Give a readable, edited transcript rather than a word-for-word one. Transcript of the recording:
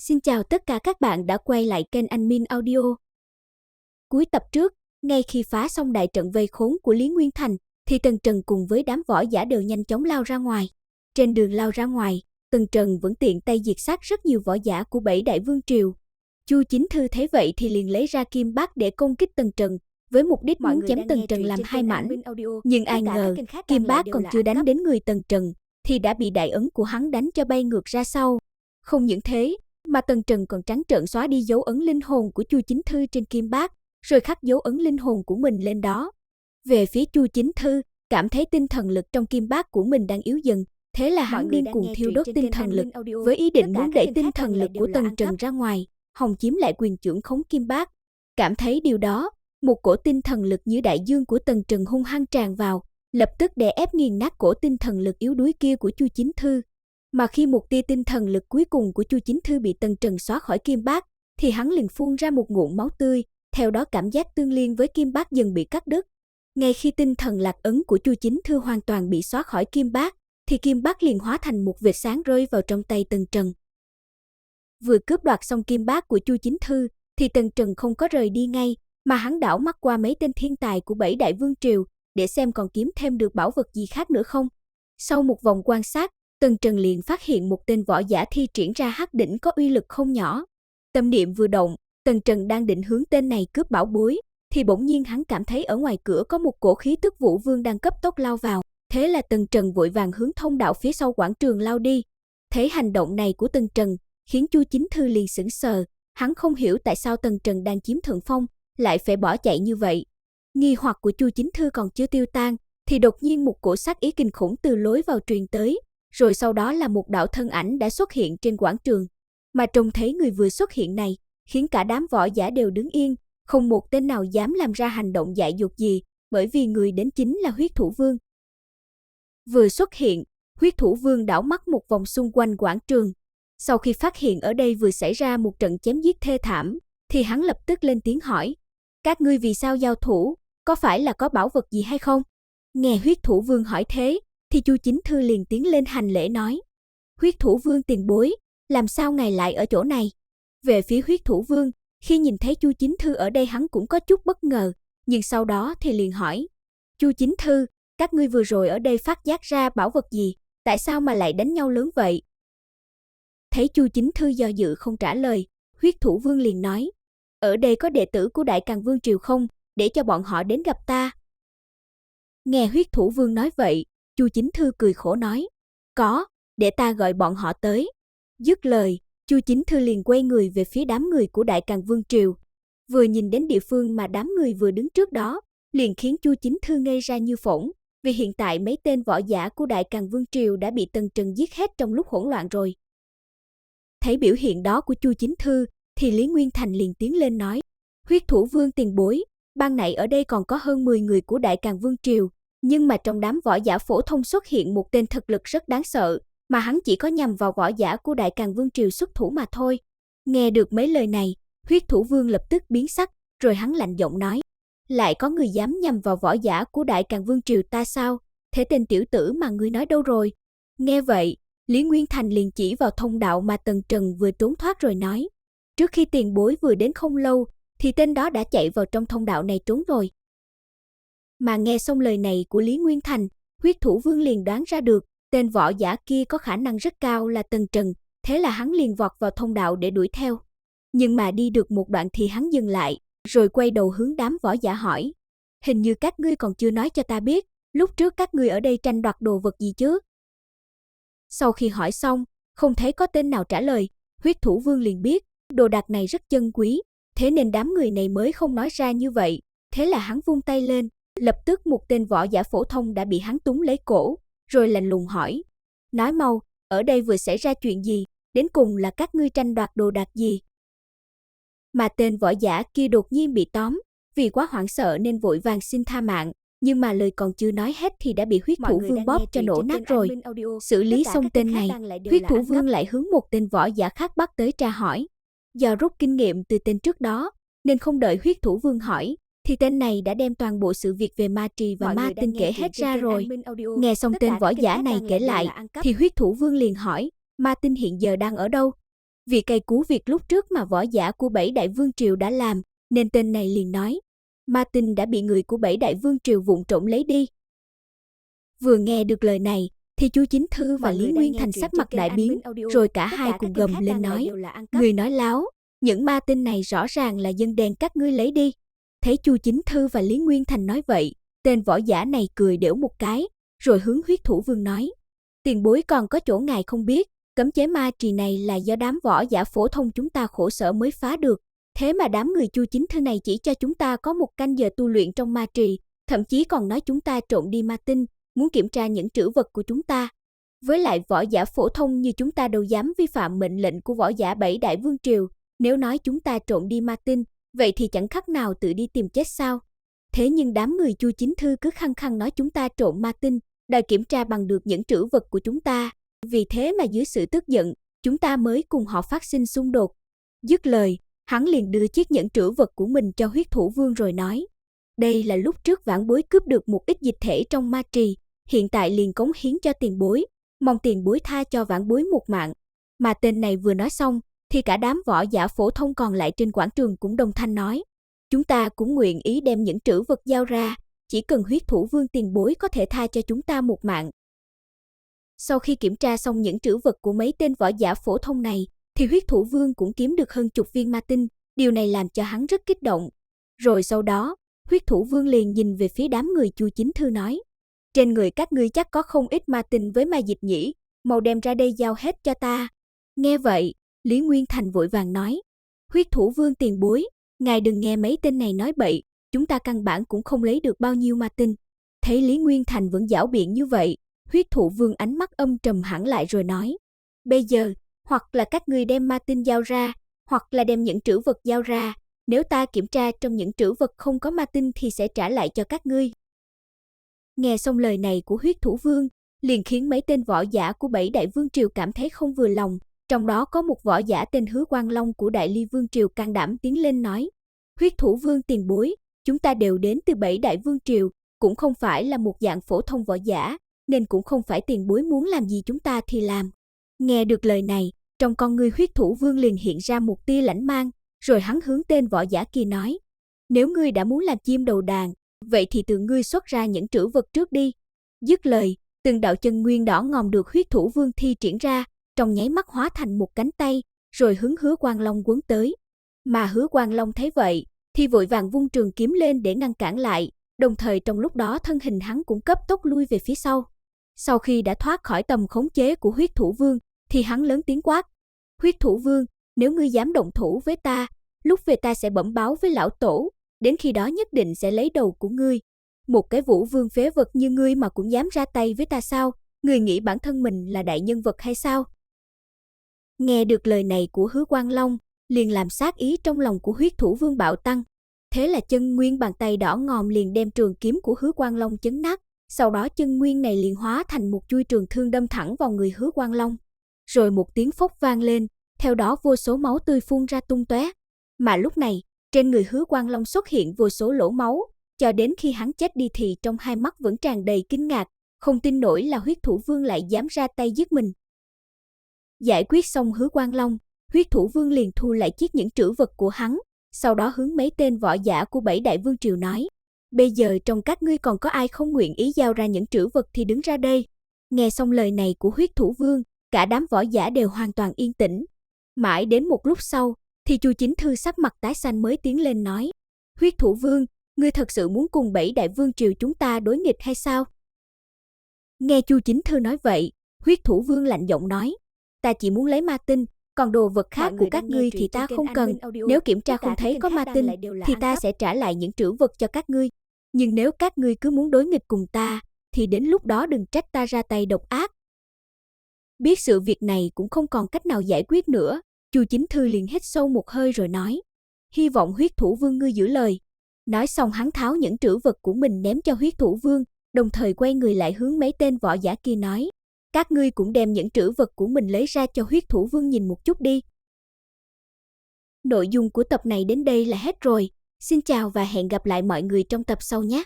Xin chào tất cả các bạn đã quay lại kênh Admin Audio. Cuối tập trước, ngay khi phá xong đại trận vây khốn của Lý Nguyên Thành, thì Tần Trần cùng với đám võ giả đều nhanh chóng lao ra ngoài. Trên đường lao ra ngoài, Tần Trần vẫn tiện tay diệt sát rất nhiều võ giả của 7 đại vương triều. Chu Chính Thư thấy vậy thì liền lấy ra kim bác để công kích Tần Trần, với mục đích muốn chém Tần Trần làm hai mảnh. Nhưng ai ngờ, kim bác còn chưa đánh đến người Tần Trần, thì đã bị đại ấn của hắn đánh cho bay ngược ra sau. Không những thế, mà Tần Trần còn trắng trợn xóa đi dấu ấn linh hồn của Chu Chính Thư trên kim bác, rồi khắc dấu ấn linh hồn của mình lên đó. Về phía Chu Chính Thư, cảm thấy tinh thần lực trong kim bác của mình đang yếu dần, thế là hắn điên cuồng thiêu đốt tinh thần lực, với ý định muốn đẩy tinh thần lực của Tần Trần ra ngoài, hòng chiếm lại quyền trưởng khống kim bác. Cảm thấy điều đó, một cổ tinh thần lực như đại dương của Tần Trần hung hăng tràn vào, lập tức đè ép nghiền nát cổ tinh thần lực yếu đuối kia của Chu Chính Thư. Mà khi một tia tinh thần lực cuối cùng của Chu Chính Thư bị Tần Trần xóa khỏi kim bác, thì hắn liền phun ra một ngụm máu tươi, theo đó cảm giác tương liên với kim bác dần bị cắt đứt. Ngay khi tinh thần lạc ấn của Chu Chính Thư hoàn toàn bị xóa khỏi kim bác, thì kim bác liền hóa thành một vệt sáng rơi vào trong tay Tần Trần. Vừa cướp đoạt xong kim bác của Chu Chính Thư, thì Tần Trần không có rời đi ngay, mà hắn đảo mắt qua mấy tên thiên tài của 7 đại vương triều, để xem còn kiếm thêm được bảo vật gì khác nữa không. Sau một vòng quan sát, Tần Trần liền phát hiện một tên võ giả thi triển ra hắc đỉnh có uy lực không nhỏ. Tâm niệm vừa động, Tần Trần đang định hướng tên này cướp bảo bối, thì bỗng nhiên hắn cảm thấy ở ngoài cửa có một cổ khí tức Vũ Vương đang cấp tốc lao vào. Thế là Tần Trần vội vàng hướng thông đạo phía sau quảng trường lao đi. Thấy hành động này của Tần Trần, khiến Chu Chính Thư liền sững sờ. Hắn không hiểu tại sao Tần Trần đang chiếm thượng phong, lại phải bỏ chạy như vậy. Nghi hoặc của Chu Chính Thư còn chưa tiêu tan, thì đột nhiên một cổ sát ý kinh khủng từ lối vào truyền tới. Rồi sau đó là một đạo thân ảnh đã xuất hiện trên quảng trường. Mà trông thấy người vừa xuất hiện này, khiến cả đám võ giả đều đứng yên, không một tên nào dám làm ra hành động dại dột gì, bởi vì người đến chính là Huyết Thủ Vương. Vừa xuất hiện, Huyết Thủ Vương đảo mắt một vòng xung quanh quảng trường. Sau khi phát hiện ở đây vừa xảy ra một trận chém giết thê thảm, thì hắn lập tức lên tiếng hỏi: "Các ngươi vì sao giao thủ, có phải là có bảo vật gì hay không?" Nghe Huyết Thủ Vương hỏi thế, thì Chu Chính Thư liền tiến lên hành lễ nói: "Huyết Thủ Vương tiền bối, làm sao ngài lại ở chỗ này?" Về phía Huyết Thủ Vương, khi nhìn thấy Chu Chính Thư ở đây hắn cũng có chút bất ngờ, nhưng sau đó thì liền hỏi: "Chu Chính Thư, các ngươi vừa rồi ở đây phát giác ra bảo vật gì, tại sao mà lại đánh nhau lớn vậy?" Thấy Chu Chính Thư do dự không trả lời, Huyết Thủ Vương liền nói: "Ở đây có đệ tử của Đại Càn Vương triều không, để cho bọn họ đến gặp ta." Nghe Huyết Thủ Vương nói vậy, Chu Chính Thư cười khổ nói: "Có, để ta gọi bọn họ tới." Dứt lời, Chu Chính Thư liền quay người về phía đám người của Đại Càn Vương triều. Vừa nhìn đến địa phương mà đám người vừa đứng trước đó, liền khiến Chu Chính Thư ngây ra như phỗng, vì hiện tại mấy tên võ giả của Đại Càn Vương triều đã bị Tần Trần giết hết trong lúc hỗn loạn rồi. Thấy biểu hiện đó của Chu Chính Thư, thì Lý Nguyên Thành liền tiến lên nói: "Huyết Thủ Vương tiền bối, ban nãy ở đây còn có hơn 10 người của Đại Càn Vương triều, nhưng mà trong đám võ giả phổ thông xuất hiện một tên thực lực rất đáng sợ, mà hắn chỉ có nhằm vào võ giả của Đại Càn Vương triều xuất thủ mà thôi." Nghe được mấy lời này, Huyết Thủ Vương lập tức biến sắc, rồi hắn lạnh giọng nói: "Lại có người dám nhằm vào võ giả của Đại Càn Vương triều ta sao? Thế tên tiểu tử mà ngươi nói đâu rồi?" Nghe vậy, Lý Nguyên Thành liền chỉ vào thông đạo mà Tần Trần vừa trốn thoát rồi nói: "Trước khi tiền bối vừa đến không lâu, thì tên đó đã chạy vào trong thông đạo này trốn rồi." Mà nghe xong lời này của Lý Nguyên Thành, Huyết Thủ Vương liền đoán ra được, tên võ giả kia có khả năng rất cao là Tần Trần, thế là hắn liền vọt vào thông đạo để đuổi theo. Nhưng mà đi được một đoạn thì hắn dừng lại, rồi quay đầu hướng đám võ giả hỏi: "Hình như các ngươi còn chưa nói cho ta biết, lúc trước các ngươi ở đây tranh đoạt đồ vật gì chứ?" Sau khi hỏi xong, không thấy có tên nào trả lời, Huyết Thủ Vương liền biết, đồ đạc này rất chân quý, thế nên đám người này mới không nói ra như vậy. Thế là hắn vung tay lên, lập tức một tên võ giả phổ thông đã bị hắn túm lấy cổ, rồi lạnh lùng hỏi: "Nói mau, ở đây vừa xảy ra chuyện gì, đến cùng là các ngươi tranh đoạt đồ đạc gì?" Mà tên võ giả kia đột nhiên bị tóm, vì quá hoảng sợ nên vội vàng xin tha mạng, nhưng mà lời còn chưa nói hết thì đã bị Huyết Thủ Vương bóp cho nổ nát rồi. Xử lý xong tên này, Huyết Thủ Vương lại hướng một tên võ giả khác bắt tới tra hỏi. Do rút kinh nghiệm từ tên trước đó, nên không đợi Huyết Thủ Vương hỏi, thì tên này đã đem toàn bộ sự việc về ma trì và ma tinh kể hết ra rồi. Nghe xong tên võ giả này kể lại, thì Huyết Thủ Vương liền hỏi: "Ma tinh hiện giờ đang ở đâu?" Vì cay cú việc lúc trước mà võ giả của Bảy Đại Vương Triều đã làm, nên tên này liền nói, ma tinh đã bị người của Bảy Đại Vương Triều vụng trộm lấy đi. Vừa nghe được lời này, thì Chu Chính Thư và Lý Nguyên Thành sắc mặt đại biến, rồi cả hai cùng gầm lên nói, người nói láo, những ma tinh này rõ ràng là dân đen các ngươi lấy đi. Thấy Chu Chính Thư và Lý Nguyên Thành nói vậy, tên võ giả này cười đểu một cái, rồi hướng Huyết Thủ Vương nói, tiền bối còn có chỗ ngài không biết, cấm chế ma trì này là do đám võ giả phổ thông chúng ta khổ sở mới phá được. Thế mà đám người Chu Chính Thư này chỉ cho chúng ta có 1 canh giờ tu luyện trong ma trì, thậm chí còn nói chúng ta trộm đi ma tinh, muốn kiểm tra những trữ vật của chúng ta. Với lại võ giả phổ thông như chúng ta đâu dám vi phạm mệnh lệnh của võ giả Bảy Đại Vương Triều, nếu nói chúng ta trộm đi ma tinh, vậy thì chẳng khác nào tự đi tìm chết sao. Thế nhưng đám người Chu Chính Thư cứ khăng khăng nói chúng ta trộm ma tinh, đòi kiểm tra bằng được những trữ vật của chúng ta. Vì thế mà dưới sự tức giận, chúng ta mới cùng họ phát sinh xung đột. Dứt lời, hắn liền đưa chiếc nhẫn trữ vật của mình cho Huyết Thủ Vương rồi nói, đây là lúc trước vãn bối cướp được một ít dịch thể trong ma trì, hiện tại liền cống hiến cho tiền bối, mong tiền bối tha cho vãn bối một mạng. Mà tên này vừa nói xong, thì cả đám võ giả phổ thông còn lại trên quảng trường cũng đồng thanh nói, chúng ta cũng nguyện ý đem những trữ vật giao ra, chỉ cần Huyết Thủ Vương tiền bối có thể tha cho chúng ta một mạng. Sau khi kiểm tra xong những trữ vật của mấy tên võ giả phổ thông này, thì Huyết Thủ Vương cũng kiếm được hơn chục viên ma tinh, điều này làm cho hắn rất kích động. Rồi sau đó, Huyết Thủ Vương liền nhìn về phía đám người Chu Chính Thư nói, trên người các ngươi chắc có không ít ma tinh với ma dịch nhỉ, mau đem ra đây giao hết cho ta. Nghe vậy, Lý Nguyên Thành vội vàng nói, Huyết Thủ Vương tiền bối, ngài đừng nghe mấy tên này nói bậy, chúng ta căn bản cũng không lấy được bao nhiêu ma tinh. Thấy Lý Nguyên Thành vẫn giảo biện như vậy, Huyết Thủ Vương ánh mắt âm trầm hẳn lại rồi nói, bây giờ, hoặc là các ngươi đem ma tinh giao ra, hoặc là đem những trữ vật giao ra, nếu ta kiểm tra trong những trữ vật không có ma tinh thì sẽ trả lại cho các ngươi. Nghe xong lời này của Huyết Thủ Vương, liền khiến mấy tên võ giả của Bảy Đại Vương Triều cảm thấy không vừa lòng, trong đó có một võ giả tên Hứa Quang Long của Đại Ly Vương Triều can đảm tiến lên nói, Huyết Thủ Vương tiền bối, chúng ta đều đến từ Bảy Đại Vương Triều, cũng không phải là một dạng phổ thông võ giả, nên cũng không phải tiền bối muốn làm gì chúng ta thì làm. Nghe được lời này, trong con người Huyết Thủ Vương liền hiện ra một tia lãnh mang, rồi hắn hướng tên võ giả kia nói, nếu ngươi đã muốn làm chim đầu đàn, vậy thì tự ngươi xuất ra những trữ vật trước đi. Dứt lời, từng đạo chân nguyên đỏ ngòm được Huyết Thủ Vương thi triển ra, trong nháy mắt hóa thành một cánh tay, rồi hướng Hứa Quang Long quấn tới. Mà Hứa Quang Long thấy vậy, thì vội vàng vung trường kiếm lên để ngăn cản lại, đồng thời trong lúc đó thân hình hắn cũng cấp tốc lui về phía sau. Sau khi đã thoát khỏi tầm khống chế của Huyết Thủ Vương, thì hắn lớn tiếng quát, Huyết Thủ Vương, nếu ngươi dám động thủ với ta, lúc về ta sẽ bẩm báo với lão tổ, đến khi đó nhất định sẽ lấy đầu của ngươi. Một cái vũ vương phế vật như ngươi mà cũng dám ra tay với ta sao? Ngươi nghĩ bản thân mình là đại nhân vật hay sao? Nghe được lời này của Hứa Quang Long, liền làm sát ý trong lòng của Huyết Thủ Vương bạo tăng. Thế là chân nguyên bàn tay đỏ ngòm liền đem trường kiếm của Hứa Quang Long chấn nát, sau đó chân nguyên này liền hóa thành một chuôi trường thương đâm thẳng vào người Hứa Quang Long. Rồi một tiếng phốc vang lên, theo đó vô số máu tươi phun ra tung tóe. Mà lúc này, trên người Hứa Quang Long xuất hiện vô số lỗ máu, cho đến khi hắn chết đi thì trong hai mắt vẫn tràn đầy kinh ngạc, không tin nổi là Huyết Thủ Vương lại dám ra tay giết mình. Giải quyết xong Hứa Quang Long, Huyết Thủ Vương liền thu lại chiếc những trữ vật của hắn, sau đó hướng mấy tên võ giả của Bảy Đại Vương Triều nói, bây giờ trong các ngươi còn có ai không nguyện ý giao ra những trữ vật thì đứng ra đây. Nghe xong lời này của Huyết Thủ Vương, cả đám võ giả đều hoàn toàn yên tĩnh. Mãi đến một lúc sau, thì Chu Chính Thư sắc mặt tái xanh mới tiến lên nói, Huyết Thủ Vương, ngươi thật sự muốn cùng Bảy Đại Vương Triều chúng ta đối nghịch hay sao? Nghe Chu Chính Thư nói vậy, Huyết Thủ Vương lạnh giọng nói, ta chỉ muốn lấy ma tinh, còn đồ vật khác của các ngươi thì ta không cần, nếu kiểm tra không thấy có ma tinh thì ta sẽ trả lại những trữ vật cho các ngươi. Nhưng nếu các ngươi cứ muốn đối nghịch cùng ta, thì đến lúc đó đừng trách ta ra tay độc ác. Biết sự việc này cũng không còn cách nào giải quyết nữa, Chu Chính Thư liền hít sâu một hơi rồi nói, hy vọng Huyết Thủ Vương ngươi giữ lời. Nói xong hắn tháo những trữ vật của mình ném cho Huyết Thủ Vương, đồng thời quay người lại hướng mấy tên võ giả kia nói, các ngươi cũng đem những trữ vật của mình lấy ra cho Huyết Thủ Vương nhìn một chút đi. Nội dung của tập này đến đây là hết rồi. Xin chào và hẹn gặp lại mọi người trong tập sau nhé.